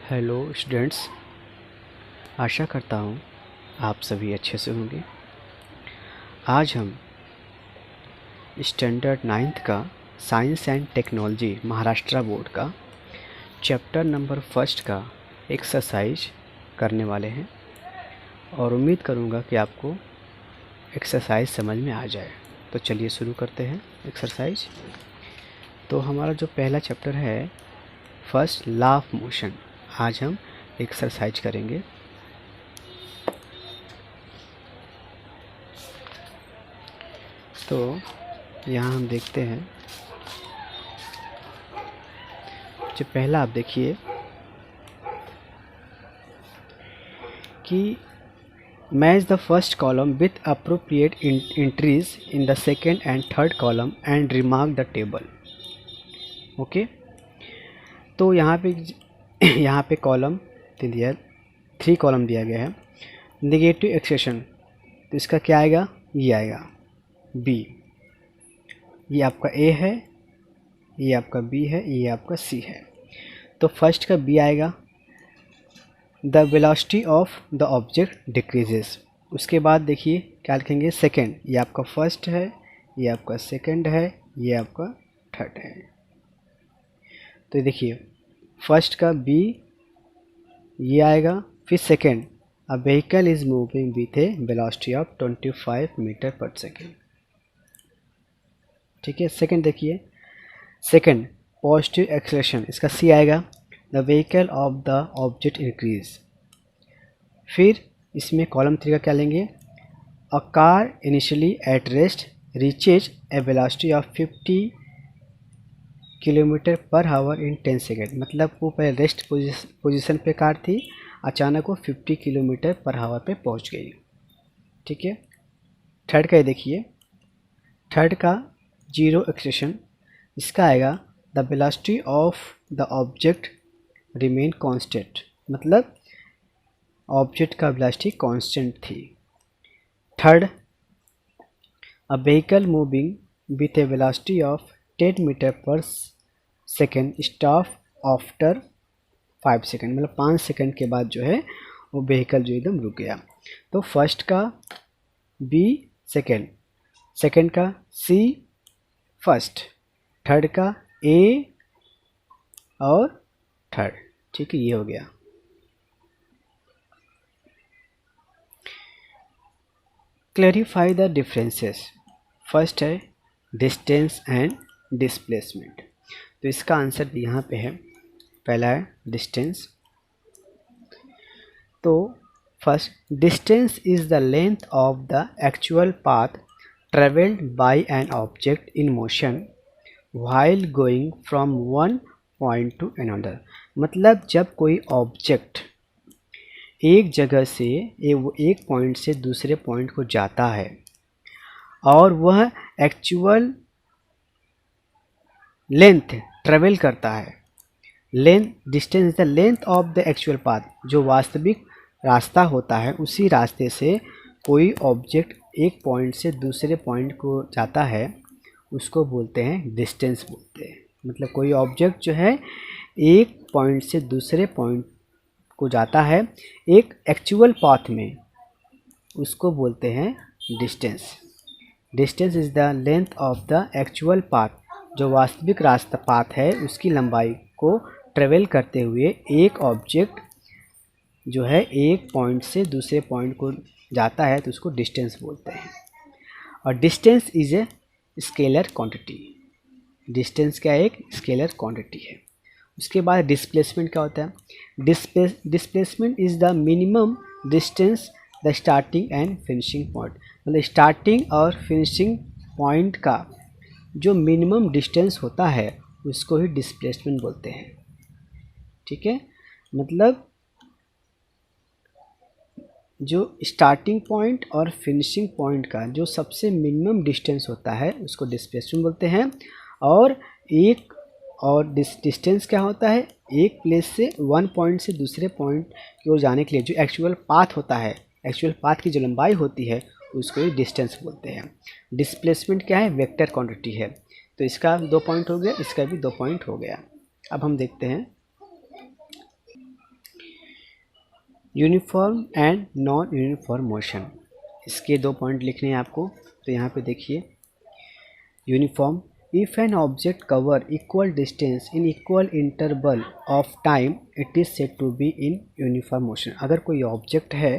Hello students, आशा करता हूँ आप सभी अच्छे से होंगे। आज हम स्टैंडर्ड 9th का science and technology Maharashtra board का चैप्टर नंबर 1 का एक्सरसाइज करने वाले हैं और उम्मीद करूँगा कि आपको एक्सरसाइज समझ में आ जाए। तो चलिए शुरू करते हैं एक्सरसाइज। तो हमारा जो पहला चैप्टर है फर्स्ट लॉ ऑफ मोशन, आज हम एक्सरसाइज करेंगे। तो यहाँ हम देखते हैं, जो पहला आप देखिए कि match the first column with appropriate entries in the second and third column and remark the table. Okay, तो यहाँ पे कॉलम दिया, 3 कॉलम दिया गया है। नेगेटिव एक्सेशन, तो इसका क्या आएगा, ये आएगा बी। ये आपका ए है, ये आपका बी है, ये आपका सी है। तो फर्स्ट का बी आएगा, the velocity of the object decreases. उसके बाद देखिए क्या लिखेंगे, सेकेंड, ये आपका फर्स्ट है, ये आपका सेकेंड है, ये आपका थर्ड है। तो देखिए फर्स्ट का बी ये आएगा, फिर second, a vehicle is moving with a velocity of 25 meter per second. ठीक है, सेकेंड देखिए, सेकेंड पॉजिटिव एक्सेलरेशन, इसका सी आएगा, the vehicle of the object increase. फिर इसमें कॉलम 3 का क्या लेंगे, a car initially at rest reaches A velocity of 50 kilometre per hour in 10 second. मतलब वो पहले रेस्ट पोजीशन पे कार थी, अचानक वो 50 किलोमीटर पर आवर पे पहुंच गई। ठीक है, थर्ड का देखिए, थर्ड का जीरो एक्सेलरेशन, इसका आएगा, the velocity of the object remain constant. मतलब ऑब्जेक्ट का वेलोसिटी कांस्टेंट थी। Third, a vehicle moving with a velocity of 10 meter per second stop after 5 second. मतलब 5 सेकेंड के बाद जो है वो व्हीकल जो एकदम रुक गया। तो फर्स्ट का बी सेकेंड, सेकेंड का सी फर्स्ट, थर्ड का ए और थर्ड। ठीक है, ये हो गया। क्लैरिफाई द डिफरेंसेस, फर्स्ट है डिस्टेंस एंड डिस्प्लेसमेंट। तो इसका आंसर भी यहाँ पे है, पहला है डिस्टेंस। तो first, distance is the length of the actual path travelled by an object in motion while going from one point two another. मतलब जब कोई ऑब्जेक्ट एक जगह से एक पॉइंट से दूसरे पॉइंट को जाता है और वह एक्चुअल लेंथ ट्रेवल करता है, length, distance the length of the actual path, जो वास्तविक रास्ता होता है, उसी रास्ते से कोई ऑब्जेक्ट एक पॉइंट से दूसरे पॉइंट को जाता है, उसको बोलते हैं डिस्टेंस बोलते हैं। मतलब कोई ऑब्जेक्ट जो है एक पॉइंट से दूसरे पॉइंट को जाता है एक एक्चुअल पाथ में, उसको बोलते हैं distance. Distance is the length of the actual path, जो वास्तविक रास्ता पाथ है उसकी लंबाई को ट्रेवल करते हुए एक ऑब्जेक्ट जो है एक पॉइंट से दूसरे पॉइंट को जाता है, तो उसको डिस्टेंस बोलते हैं। और distance is a scalar quantity, distance क्या एक स्केलर क्वांटिटी है। उसके बाद डिस्प्लेसमेंट क्या होता है, displacement is the minimum distance the starting and finishing point. मतलब स्टार्टिंग और फिनिशिंग पॉइंट का जो मिनिमम डिस्टेंस होता है उसको ही डिस्प्लेसमेंट बोलते हैं। ठीक है, मतलब जो स्टार्टिंग पॉइंट और फिनिशिंग पॉइंट का जो सबसे मिनिमम डिस्टेंस होता है उसको डिस्प्लेसमेंट बोलते हैं। और डिस्टेंस क्या होता है, एक प्लेस से वन पॉइंट से दूसरे पॉइंट की ओर जाने के लिए जो एक्चुअल पाथ होता है, एक्चुअल पाथ की जो लंबाई होती है उसको ही डिस्टेंस बोलते हैं। डिस्प्लेसमेंट क्या है, वेक्टर क्वांटिटी है। तो इसका 2 पॉइंट हो गया, इसका भी 2 पॉइंट हो गया। अब हम देखते हैं uniform and non uniform motion, इसके 2 पॉइंट लिखने हैं आपको। तो यहाँ पे देखिए uniform, if an object cover equal distance in equal interval of time it is said to be in uniform motion. अगर कोई ऑब्जेक्ट है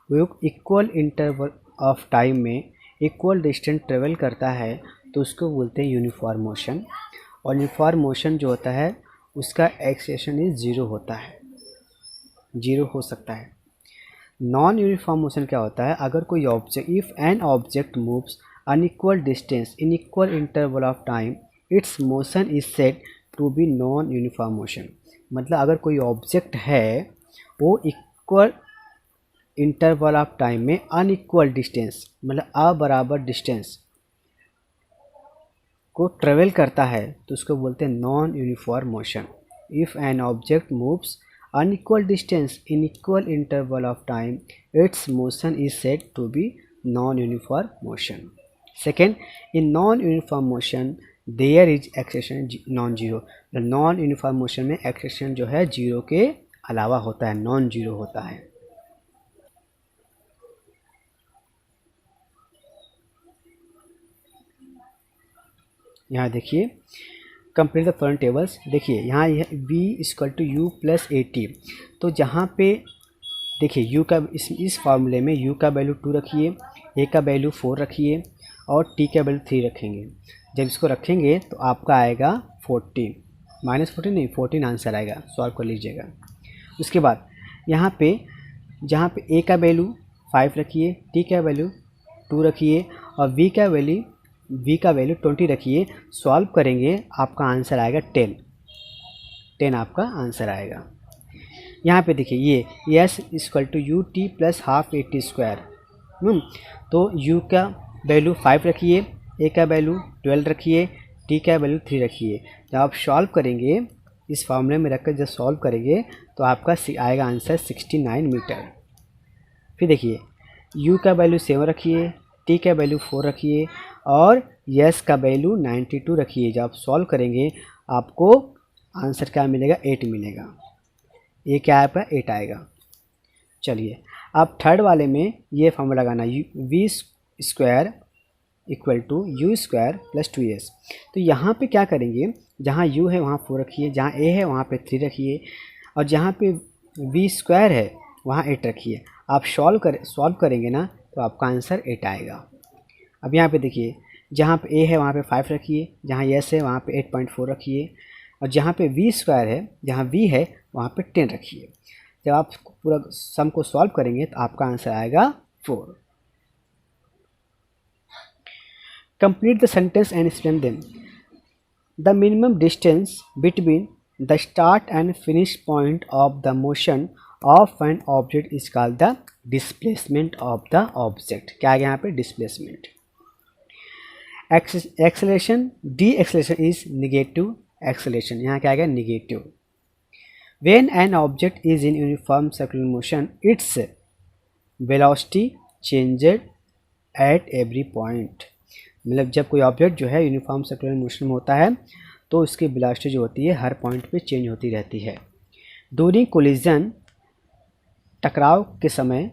वो इक्वल इंटरवल ऑफ टाइम में इक्वल डिस्टेंस ट्रेवल करता है तो उसको बोलते हैं यूनिफॉर्म मोशन। और यूनिफॉर्म मोशन जो होता है उसका एक्सेलेरेशन इज 0 होता है, 0 हो सकता है। नॉन यूनिफॉर्म मोशन क्या होता है, अगर कोई object, if an object moves unequal distance in equal interval of time its motion is said to be non uniform motion. मतलब अगर कोई ऑब्जेक्ट है वो इक्वल इंटरवल ऑफ टाइम में अनइक्वल डिस्टेंस मतलब अबराबर डिस्टेंस को ट्रेवल करता है तो उसको बोलते हैं non uniform motion. If an object moves unequal distance in equal interval of time its motion is said to be non-uniform motion. Second, in non-uniform motion there is acceleration non-zero। non-uniform motion में acceleration जो है 0 के अलावा होता है, non zero होता है। यहाँ देखिए कंप्लीट द फॉलोइंग टेबल्स। देखिए यहाँ यह v equal to u plus a t, तो जहाँ पे देखिए u का इस फार्मूले में u का वैल्यू 2 रखिए, a का वैल्यू 4 रखिए और t का वैल्यू 3 रखेंगे। जब इसको रखेंगे तो आपका आएगा 14, -14 नहीं 14 आंसर आएगा, सॉल्व कर लीजिएगा। उसके बाद यहाँ पे जहाँ पे a का वैल्यू 5 रखिए, t का वैल्यू 2 रखिए और v का वैल्यू 20 रखिए। सॉल्व करेंगे आपका आंसर आएगा 10 आपका आंसर आएगा। यहाँ पे देखिए ये s equal to u t plus half a t square. तो u का वैल्यू 5 रखिए, a का वैल्यू 12 रखिए, t का वैल्यू 3 रखिए। जब आप सॉल्व करेंगे इस फॉर्मूले में रखकर जब सॉल्व करेंगे तो आपका आएगा आंसर 69 मीटर। फिर देखिए u का वैल्यू 7 रखिए, t का वैल्यू 4 रखिए और s का वैल्यू 92 रखिए। जब आप सॉल्व करेंगे आपको आंसर क्या मिलेगा, 8 मिलेगा। ये क्या आपका 8 आएगा। चलिए अब थर्ड वाले में ये फॉर्मूला लगाना, v square equal to u square plus 2s। तो यहाँ पे क्या करेंगे, जहाँ u है वहाँ 4 रखिए, जहाँ a है वहाँ पे 3 रखिए और जहाँ पे v स्क्वायर है वहाँ 8 रखिए। आप सॉल्व करेंगे ना तो आपका आंसर 8 आएगा। अब यहाँ पे देखिए जहाँ पे a है वहाँ पे 5 रखिए, जहाँ s है वहाँ पे 8.4 रखिए और जहाँ पे v स्क्वायर है, जहाँ v है वहाँ पे 10 रखिए। जब आप पूरा सम को सॉल्व करेंगे तो आपका आंसर आएगा 4। Complete the sentence and explain them. The minimum distance between the start and finish point of the motion of an object is called the displacement of the object. क्या है यहाँ पे, displacement. Acceleration, D acceleration is negative acceleration, यहाँ क्या आएगा, negative. When an object is in uniform circular motion its velocity changed at every point. मतलब जब कोई ऑब्जेक्ट जो है यूनिफॉर्म सर्कुलर मोशन में होता है तो उसकी वेलोसिटी जो होती है हर पॉइंट पे चेंज होती रहती है। ड्यूरिंग कोलिजन, टकराव के समय,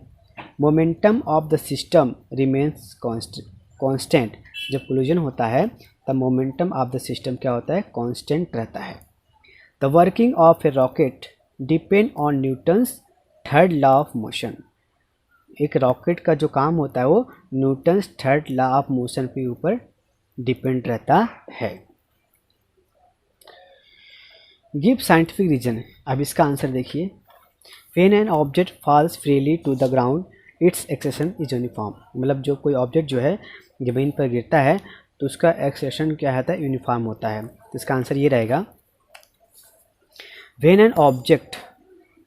momentum of the system remains constant. जब कोलिजन होता है तब मोमेंटम ऑफ द सिस्टम क्या होता है, कांस्टेंट रहता है। The working of a rocket depend on Newton's third law of motion. एक रॉकेट का जो काम होता है वो Newton's third law of motion के ऊपर डिपेंड रहता है। Give scientific reason. अब इसका आंसर देखिए, when an object falls freely to the ground its acceleration is uniform. मतलब जो कोई ऑब्जेक्ट जो है ज़मीन पर गिरता है तो उसका एक्सेलेरेशन क्या होता है, यूनिफॉर्म होता है। तो इसका आंसर ये रहेगा, when an object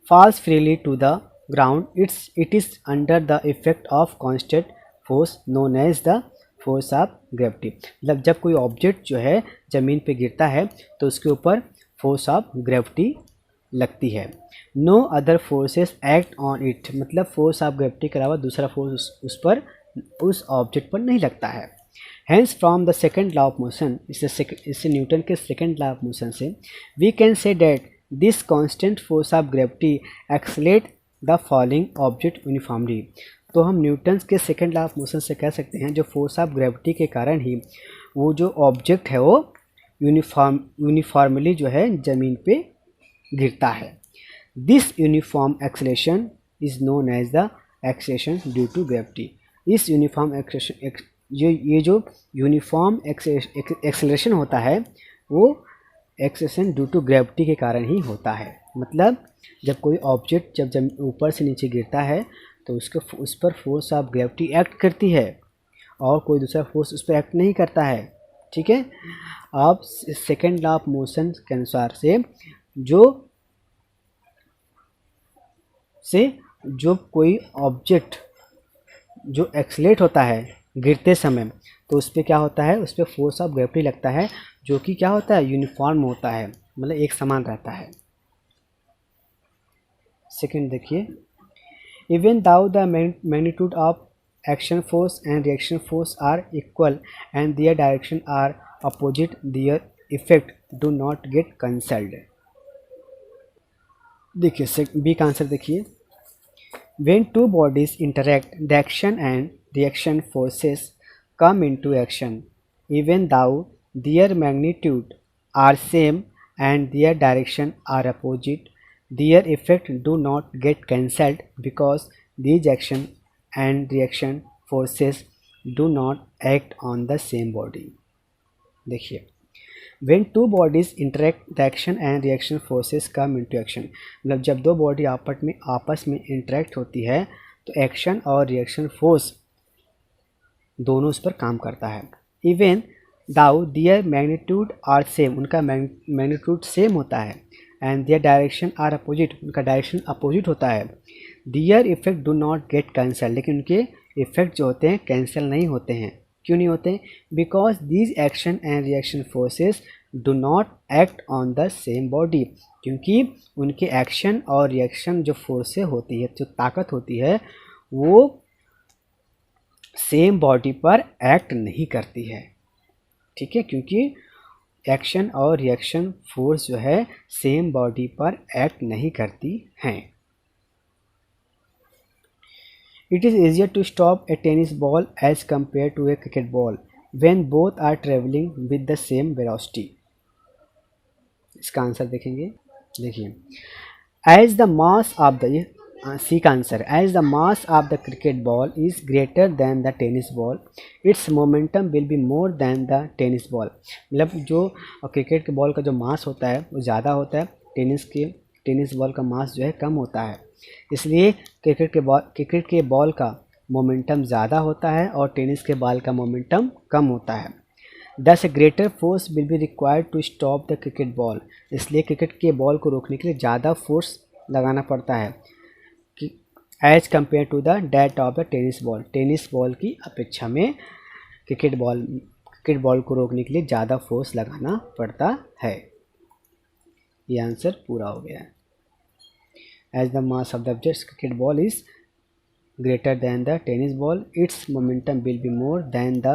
falls freely to the ground it is under the effect of constant force known as the force of gravity. मतलब जब कोई ऑब्जेक्ट जो है ज़मीन पे गिरता है तो उसके ऊपर फोर्स ऑफ ग्रेविटी लगती है। No other forces act on it. मतलब फोर्स ऑफ ग्रेविटी के अलावा दूसरा फोर्स उस ऑब्जेक्ट पर नहीं लगता है। Hence from the second law of motion, इससे न्यूटन के सेकेंड लॉ ऑफ मोशन से we can say that this constant force of gravity accelerate the following object uniformly. तो हम न्यूटन्स के सेकेंड लॉ ऑफ मोशन से कह सकते हैं जो फोर्स ऑफ ग्रेविटी के कारण ही वो जो ऑब्जेक्ट है वो यूनिफॉर्मली जो है ज़मीन पे गिरता है। This uniform acceleration is known as the acceleration due to gravity. इस यूनिफॉर्म एक्सेलेरेशन ये जो यूनिफॉर्म एक्सेलरेशन होता है वो एक्सेलरेशन ड्यू टू ग्रेविटी के कारण ही होता है। मतलब जब कोई ऑब्जेक्ट जब ऊपर से नीचे गिरता है तो उस पर फोर्स ऑफ ग्रेविटी एक्ट करती है और कोई दूसरा फोर्स उस पर एक्ट नहीं करता है। ठीक है। अब सेकेंड लॉ ऑफ मोशन के अनुसार जो कोई ऑब्जेक्ट जो एक्सलेट होता है गिरते समय तो उस पर क्या होता है, उस पर फोर्स ऑफ ग्रेविटी लगता है जो कि क्या होता है, यूनिफॉर्म होता है, मतलब एक समान रहता है। सेकंड देखिए, even though the magnitude of action force and reaction force are equal and their direction are opposite, their effect do not get cancelled. देखिए बी का आंसर देखिए, when two bodies interact, the action and reaction forces come into action, even though their magnitude are same and their direction are opposite, their effect do not get cancelled because these action and reaction forces do not act on the same body। देखिए, when two bodies interact, the action and reaction forces come into action। मतलब जब दो body आपस में interact होती है तो action और रिएक्शन फोर्स दोनों उस पर काम करता है। Even though their magnitude are same, उनका मैग्नीट्यूड सेम होता है, and their direction are opposite, उनका डायरेक्शन अपोजिट होता है। Their effect do not get cancel, लेकिन उनके इफेक्ट जो होते हैं कैंसिल नहीं होते हैं। क्यों नहीं होते? Because these action and reaction forces do not act on the same body, क्योंकि उनके एक्शन और रिएक्शन जो फोर्सेस होती है, जो ताकत होती है, वो सेम बॉडी पर एक्ट नहीं करती है। ठीक है, क्योंकि एक्शन और रिएक्शन फोर्स जो है सेम बॉडी पर एक्ट नहीं करती हैं। It is easier to stop a tennis ball as compared to a cricket ball when both are traveling with the same velocity। इसका आंसर देखेंगे, देखिए, as the mass of the सी का answer, as the mass of the cricket ball is greater than the tennis ball, its momentum will be more than the tennis ball। मतलब जो cricket के ball का जो मास होता है वो ज़्यादा होता है, टेनिस बॉल का मास जो है कम होता है, इसलिए क्रिकेट के बॉल का मोमेंटम ज़्यादा होता है और टेनिस के बॉल का मोमेंटम कम होता है। Thus greater force will be required to stop the cricket ball, इसलिए क्रिकेट के बॉल को रोकने के लिए ज़्यादा फोर्स लगाना पड़ता है कि as compare to the that of the tennis ball, tennis ball की अपेक्षा में क्रिकेट बॉल को रोकने के लिए ज़्यादा फोर्स लगाना पड़ता है। ये आंसर पूरा हो गया है। As the mass of the object's cricket ball is greater than the tennis ball, its momentum will be more than the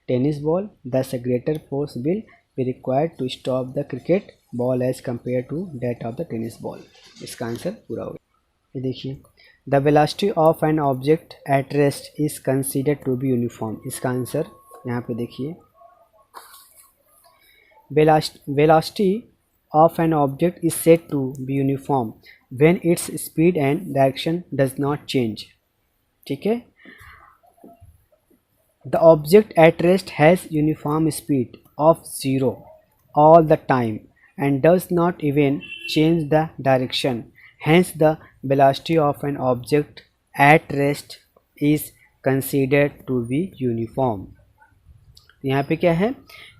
tennis ball, thus a greater force will be required to stop the cricket ball as compared to that of the tennis ball। इसका answer पूरा हो गया। ये देखिए, the velocity of an object at rest is considered to be uniform। इसका answer यहाँ पे देखिए, velocity of an object is said to be uniform when its speed and direction does not change। ठीक है, the object at rest has uniform speed of 0 all the time and does not even change the direction, hence the velocity of an object at rest is considered to be uniform। यहाँ पे क्या है,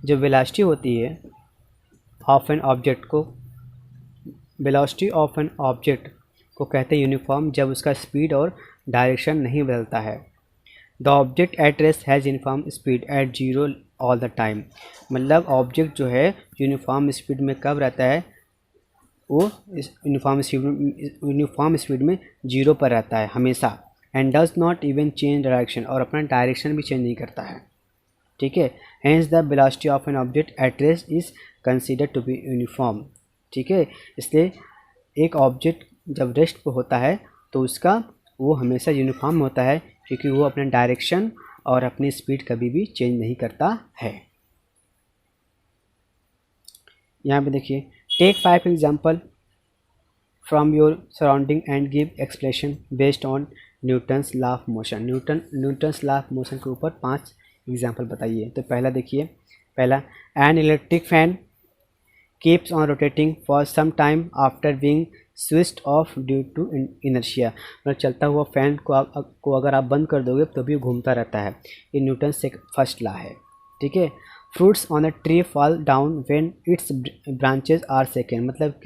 जो velocity होती है of an object को, velocity of an object को कहते हैं यूनिफॉर्म जब उसका स्पीड और डायरेक्शन नहीं बदलता है। The object at rest has uniform speed at 0 all the time, मतलब ऑब्जेक्ट जो है यूनिफॉर्म स्पीड में कब रहता है, वो इस यूनिफॉर्म स्पीड में 0 पर रहता है हमेशा। And does not even change direction, और अपना डायरेक्शन भी चेंज नहीं करता है। ठीक है, hence the velocity of an object at rest is considered to be uniform. ठीक है, इसलिए एक ऑब्जेक्ट जब रेस्ट पे होता है तो उसका वो हमेशा यूनिफॉर्म होता है, क्योंकि वो अपने डायरेक्शन और अपनी स्पीड कभी भी चेंज नहीं करता है। यहाँ पे देखिए, take 5 example from your surrounding and give explanation based on Newton's law of motion. Newton's law of motion के ऊपर 5 एग्जाम्पल बताइए। तो पहला देखिए, पहला, an electric fan keeps on rotating for some time after being switched off due to inertia. मतलब चलता हुआ फैन को अगर आप बंद कर दोगे तो भी घूमता रहता है। ये न्यूटन से फर्स्ट लॉ है, ठीक है। Fruits on a tree fall down when its branches are second. मतलब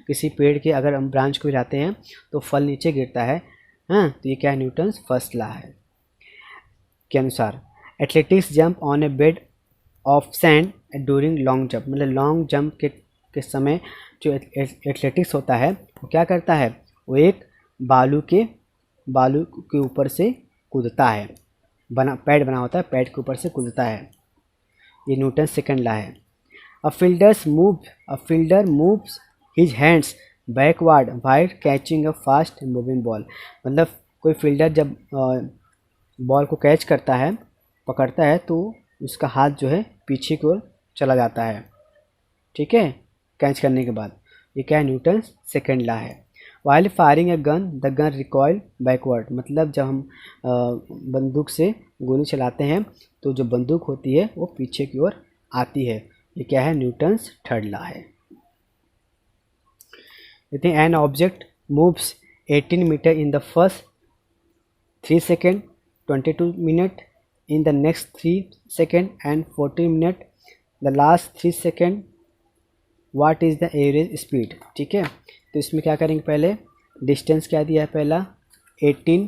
किसी पेड़ के अगर हम ब्रांच को हिलाते हैं तो फल नीचे गिरता है। हाँ, तो ये क्या है, न्यूटन्स फर्स्ट लॉ है के अनुसार। Athletics jump on A bed of sand during long jump. मतलब लॉन्ग जंप के समय जो एथलेटिक्स होता है वो क्या करता है, वो एक बालू के ऊपर से कूदता है, पैड बना होता है, पैड के ऊपर से कूदता है। ये न्यूटन सेकंड लॉ है। A fielder moves his hands backward while catching a fast moving ball. मतलब कोई फील्डर जब बॉल को कैच करता है, पकड़ता है, तो उसका हाथ जो है पीछे की ओर चला जाता है, ठीक है, कैच करने के बाद। ये क्या है, न्यूटन सेकंड लॉ है। While firing a gun the gun recoil backward. मतलब जब हम बंदूक से गोली चलाते हैं तो जो बंदूक होती है वो पीछे की ओर आती है। ये क्या है, न्यूटन्स थर्ड लॉ है। कहते हैं an object moves 18 meter in the first 3 second, 22 minute in the next 3 second and 14 minute the last 3 second what is the average speed। ठीक है, तो इसमें क्या करेंगे, पहले डिस्टेंस क्या दिया है, पहला 18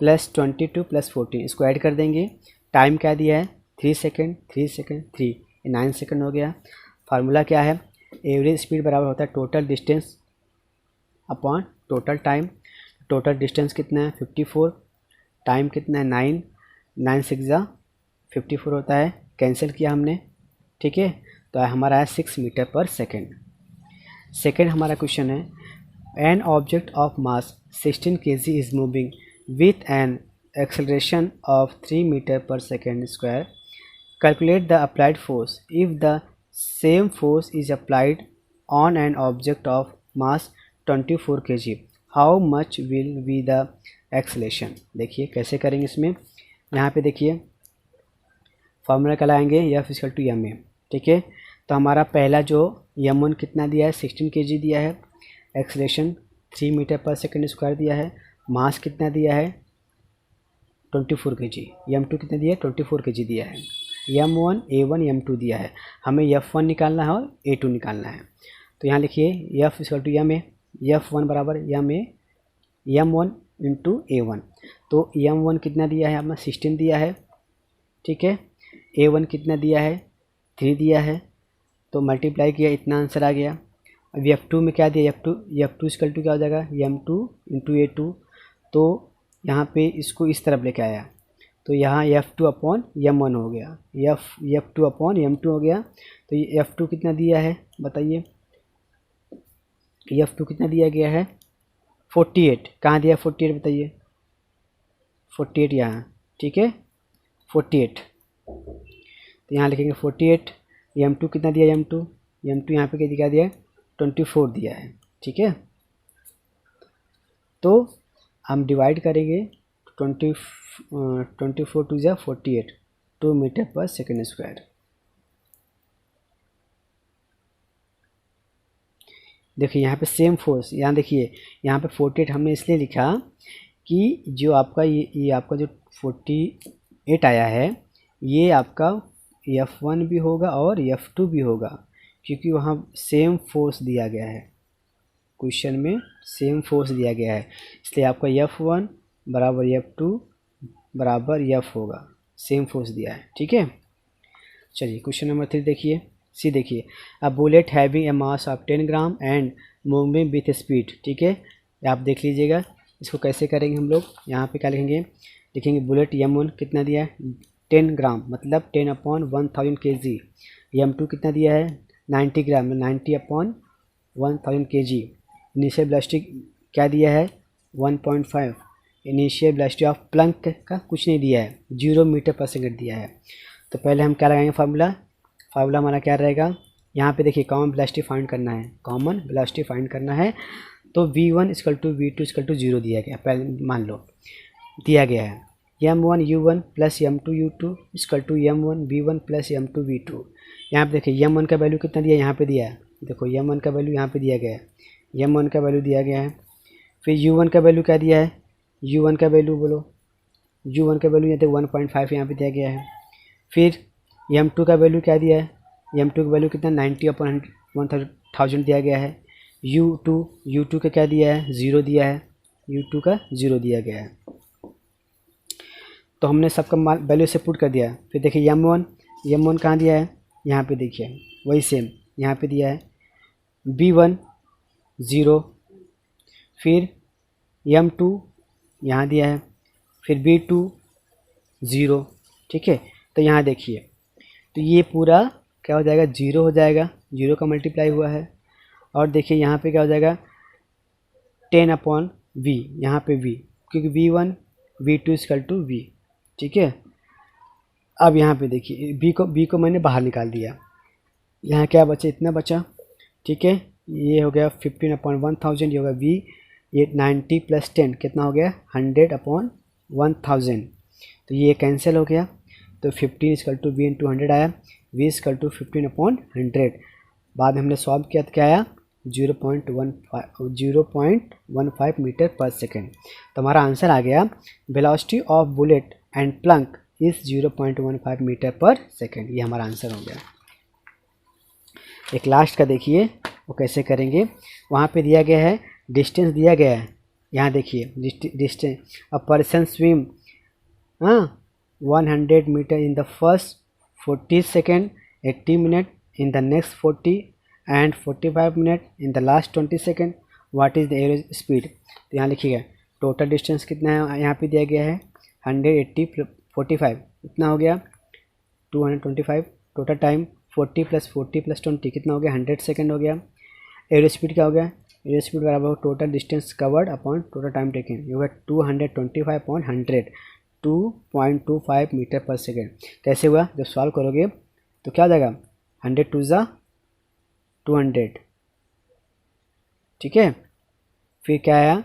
प्लस 22 प्लस 14, इसको ऐड कर देंगे। टाइम क्या दिया है, 3 सेकेंड 3 सेकेंड 3, ये 9 सेकेंड हो गया। फार्मूला क्या है, एवरेज स्पीड बराबर होता है total distance upon total time. Total distance कितना है 54, टाइम कितना है 9, 9 6 जा 54 होता है, कैंसिल किया हमने, ठीक है। तो हमारा है 6 मीटर पर सेकेंड। सेकेंड हमारा क्वेश्चन है, an object of mass 16 kg is moving with an acceleration of 3 metre per second square. Calculate the applied force if the same force is applied on an object of mass 24 kg, how much will be the acceleration. देखिए कैसे करेंगे इसमें। यहाँ पे देखिए formula क्या लाएंगे, f equal to m a, ठीक है। तो हमारा पहला जो m1 कितना दिया है 16 kg दिया है, acceleration 3 metre per second square दिया है, मास कितना दिया है 24 kg, m2 कितना दिया है 24 kg दिया है, m1 a1 m2 दिया है, हमें f1 निकालना है और a2 निकालना है। तो यहाँ लिखिए f equal to m a, f1 बराबर m1 इंटू a1। तो m1 कितना दिया है अपना 16 दिया है, ठीक है, a1 कितना दिया है 3 दिया है, तो मल्टीप्लाई किया, इतना आंसर आ गया। अब f2 में क्या दिया, f2 इक्वल टू क्या हो जाएगा m2 इंटू a2। तो यहाँ पे इसको इस तरफ लेके आया, तो यहाँ f2 अपॉन m1 हो गया, f2 अपॉन m2 हो गया। तो ये f2 कितना दिया है बताइए, f2 कितना दिया गया है 48, कहाँ दिया 48 बताइए, 48 यहाँ, ठीक है 48। तो यहाँ लिखेंगे 48, m2 कितना दिया m2 यहाँ पे क्या दिया 24 दिया है, ठीक है। तो हम डिवाइड करेंगे 24 टू जा 48, 2 मीटर पर सेकेंड स्क्वायर। देखिए यहाँ पे सेम फोर्स, यहाँ देखिए यहाँ पे 48 हमने इसलिए लिखा कि जो आपका ये आपका जो 48 आया है ये आपका F1 भी होगा और F2 भी होगा, क्योंकि वहाँ सेम फोर्स दिया गया है, क्वेश्चन में सेम फोर्स दिया गया है, इसलिए आपका F1 बराबर F2 बराबर F होगा, सेम फोर्स दिया है, ठीक है। चलिए क्वेश्चन नंबर 3 देखिए, सी देखिए, a bullet having a mass of 10 gram and moving with speed, ठीक है। आप देख लीजिएगा इसको कैसे करेंगे हम लोग। यहाँ पे क्या लिखेंगे बुलेट m1 कितना दिया है 10 ग्राम, मतलब 10 अपॉन 1000 kg। m2 कितना दिया है 90 ग्राम, 90 अपॉन 1000 kg। इनिशियल वेलोसिटी क्या दिया है 1.5। इनिशियल वेलोसिटी ऑफ प्लंक का कुछ नहीं दिया है, 0 मीटर पर सेकेंड दिया है। तो पहले हम क्या लगाएंगे फार्मूला हमारा क्या रहेगा, यहाँ पे देखिए कॉमन वेलोसिटी फाइंड करना है, कॉमन वेलोसिटी फाइंड करना है। तो v1 equal to v2 equal to 0 दिया गया, पहले मान लो दिया गया है m1 u1 plus m2 u2 equal to m1 v1 plus m2 v2। यहाँ पे देखिए m1 का वैल्यू कितना दिया है, यहाँ पे दिया है, देखो m1 का वैल्यू यहाँ पे दिया गया है, m1 का वैल्यू दिया गया है। फिर u1 का वैल्यू क्या दिया है, u1 का वैल्यू बोलो, u1 का वैल्यू यहाँ तक 1.5 यहाँ पे दिया गया है। फिर m2 का वैल्यू क्या दिया है, m2 का वैल्यू कितना 90/1000 दिया गया है। u2 का क्या दिया है, 0 दिया है, u2 का 0 दिया गया है। तो हमने सबका वैल्यू से पुट कर दिया। फिर देखिए m1 कहाँ दिया है, यहाँ पे देखिए वही सेम यहाँ पे दिया है, b1 0, फिर m2 यहाँ दिया है, फिर b2 0, ठीक है। तो यहाँ देखिए, तो ये पूरा क्या हो जाएगा, 0 हो जाएगा, 0 का मल्टीप्लाई हुआ है। और देखिए यहाँ पे क्या हो जाएगा 10/v, यहाँ पे v, क्योंकि v1 v2 equal to v, ठीक है। अब यहाँ पे देखिए b को मैंने बाहर निकाल दिया, यहाँ क्या बचा, इतना बचा, ठीक है। ये हो गया 15/1000, ये होगा v, ये 90 + 10 कितना हो गया 100/1000। तो ये कैंसिल हो गया, तो 15 इक्वल टू v इंटू 100 आया, v इक्वल टू 15/100। बाद में हमने सॉल्व किया तो क्या आया 0.15 मीटर पर सेकेंड। तो हमारा आंसर आ गया velocity of bullet and plank is 0.15 meter per second. ये हमारा आंसर हो गया। एक लास्ट का देखिए वो कैसे करेंगे, वहाँ पे दिया गया है डिस्टेंस दिया गया है, यहाँ देखिए distance, a person swim 100 meter in the first 40 second, 80 minute in the next 40 and 45 minute in the last 20 second, what is the average speed. तो यहाँ लिखिएगा टोटल डिस्टेंस कितना है, यहाँ पे दिया गया है 180 + 45 इतना हो गया 225, टोटल टाइम 40 + 40 + 20 कितना हो गया 100 सेकेंड हो गया। एवरेज स्पीड क्या हो गया, एवरेज स्पीड बराबर total distance covered upon total time taken, ये होगा 225/100, 2.25 मीटर पर सेकेंड। कैसे हुआ, जब सॉल्व करोगे तो क्या हो जाएगा 100 × 2 = 200, ठीक है। फिर क्या आया,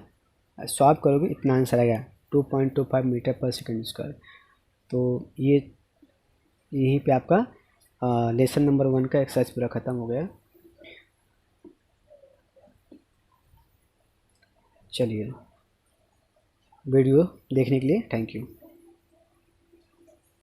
सॉल्व करोगे इतना आंसर आएगा 2.25 मीटर पर सेकेंड स्क्वायर। तो ये यहीं पे आपका लेसन नंबर 1 का एक्सरसाइज पूरा ख़त्म हो गया। चलिए, वीडियो देखने के लिए थैंक यू।